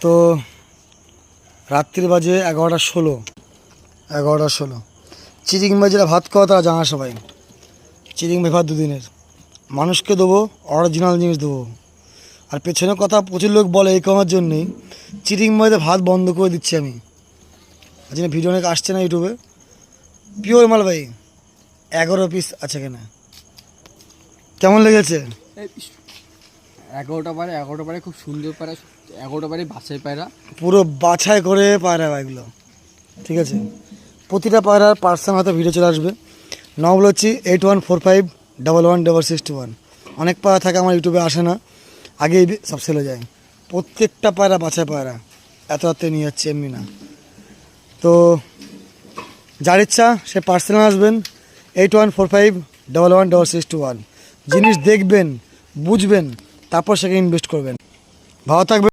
তো রাত্রির বাজে 11:16 চিরিংবাই যেটা ভাত খাওয়া তারা জানা সবাই। চিরিংবাই ভাত দুদিনের মানুষকে দেবো, অরিজিনাল জিনিস দেবো। আর পেছনের কথা প্রচুর লোক বলে এই কারণের জন্যেই চিরিংবাইতে ভাত বন্ধ করে দিচ্ছি আমি। আজ ভিডিও অনেক আসছে না ইউটিউবে। পিওর মাল ভাই, 11 পিস আছে কেনা। কেমন লেগেছে? 11টা পারে খুব সুন্দর পায়রা, 11টা পারে বাছাই পায়রা, পুরো বাছাই করে পায়রা এগুলো, ঠিক আছে। প্রতিটা পায়রার পার্সোনাল হয়তো ভিডিও চলে আসবে। নম্বর হচ্ছে 8145111621। অনেক পায়রা থাকে আমার ইউটিউবে আসে না, আগেই সব সেল হয়ে যায়। প্রত্যেকটা পায়রা বাছাই পায়রা, এত রাত্রে নিয়ে যাচ্ছে এমনি না। তো যার ইচ্ছা সে পার্সোনাল আসবেন 8145111621। জিনিস দেখবেন, বুঝবেন, তারপর সেখানে ইনভেস্ট করবেন। ভালো থাকবেন।